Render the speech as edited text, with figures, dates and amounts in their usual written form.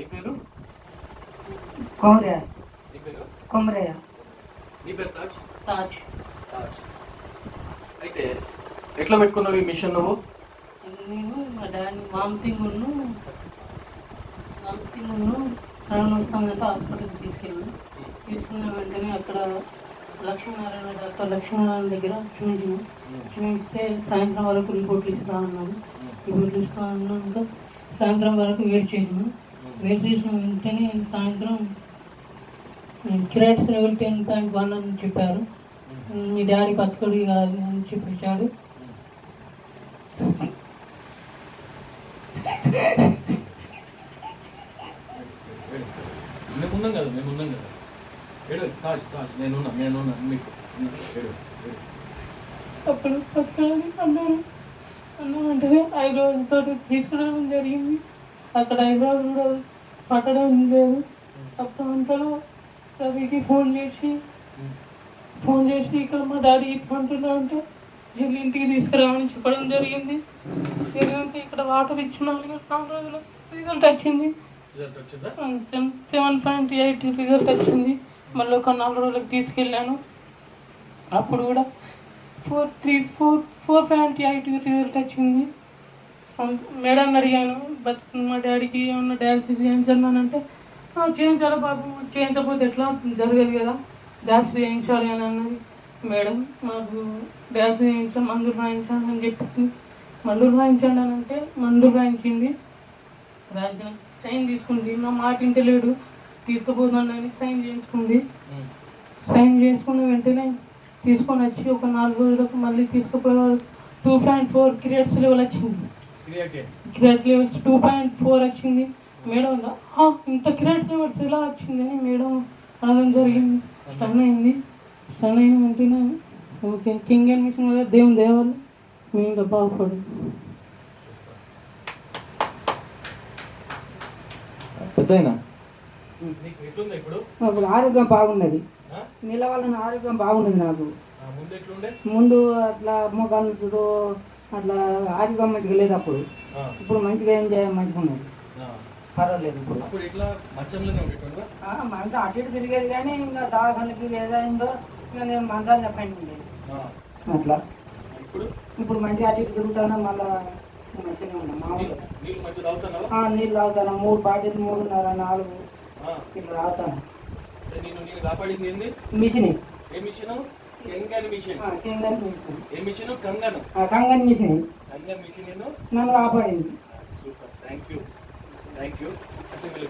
ఏ పేరు? కొమరయ్య. నీ పేరు? కొమరయ్య. నీ పేరు తాజ్? తాజ్. తాజ్. అయితే ఎట్లా పెట్టుకున్నావు ఈ మిషన్ నువ్వు? నేను మా డాడీ వామిటింగ్ను కరోనా వస్తుందంటే హాస్పిటల్కి తీసుకున్న వెంటనే అక్కడ డాక్టర్ లక్ష్మీనారాయణ దగ్గర చూపిస్తే సాయంత్రం వరకు రిపోర్ట్లు ఇస్తా అన్నాడు. రిపోర్ట్లు ఇస్తా అన్నాక సాయంత్రం వరకు వెయిట్ చేసిన వెంటనే సాయంత్రం కిరాట్స్ లెవెల్ 10.1 అని చెప్పారు. మీ డాడీ బతుకుడు కాదు అని చెప్పించాడు. మేమున్నాం కదా ఏడు తాజ్ నేనున్నా మీకు ఏడు. అప్పుడు బతకాలని అన్నామంటే 5 రోజులతో తీసుకురావడం జరిగింది. అక్కడ 5 రోజులు కూడా పట్టడం లేదు. అప్పుడు అంతలో రవికి ఫోన్ చేసి ఇక్కడ మా డాడీ ఇట్లా అంటే జల్లి ఇంటికి తీసుకురావని చెప్పడం జరిగింది. ఇక్కడ వాటర్ ఇచ్చిన 4 రోజులు రిజల్ట్ వచ్చింది. 7.8 రిజల్ట్ వచ్చింది. మళ్ళీ ఒక 4 రోజులకు తీసుకెళ్ళాను. అప్పుడు కూడా 4.8 రిజల్ట్ వచ్చింది. మేడం అడిగాను మా డాడీకి ఏమన్నా డయాలసిస్ చేయించానంటే చేయించాలి బాబు, చేయించకపోతే ఎట్లా జరగదు కదా, డయాలసిస్ చేయించాలి అని అన్నది. మేడం మాకు డయాలసిస్ చేయించాం, మందులు రాయించాను అని చెప్పింది. మందులు రాయించండి అని అంటే మందులు రాయించింది. రాయించిన సైన్ తీసుకుంది. నా మాట ఇంటలేడు, తీసుకుపోతుందని సైన్ చేసుకున్న వెంటనే తీసుకొని వచ్చి ఒక 4 రోజులకు మళ్ళీ తీసుకుపోయేవారు 2.4 క్రియేట్స్ లెవెల్ వచ్చింది. క్రియేట్ లెవెల్స్ 2.4 వచ్చింది. మేడం ఇంత క్రియేట్ లెవెల్స్ ఎలా వచ్చింది అని మేడం అనడం జరిగింది. స్టన్ అయిన వెంటనే ఓకే కింగ్ అండ్ మిషన్ మీద దేవుని దేవాలి మేము ఇంకా బాగుపడు. ఇప్పుడు ఆరోగ్యం బాగున్నది. నిలవాలని ఆరోగ్యం బాగున్నది. నాకు ముందు అట్లా మోకాలు అట్లా ఆరోగ్యం మంచిగా లేదు. అప్పుడు ఇప్పుడు మంచిగా ఏం చేయాలి, మంచిగా ఉన్నది, పర్వాలేదు. ఇప్పుడు అంతా అటు ఇటు తిరిగేది కానీ ఇంకా దవాఖానకి ఏదైందో ఇంకా నేను మందాలు చెప్పండి ఉండేది అట్లా. ఇప్పుడు మంచిగా అటు ఇటు తిరుగుతాను, మళ్ళా మంచిగా ఉన్నా. మామూలుగా నీళ్ళు తాగుతాను. 3 బాటిల్ 3.5 4 ఇట్లా తాగుతాను. మిషన్ కంగన్ మిషన్ నన్ను కాపాడింది.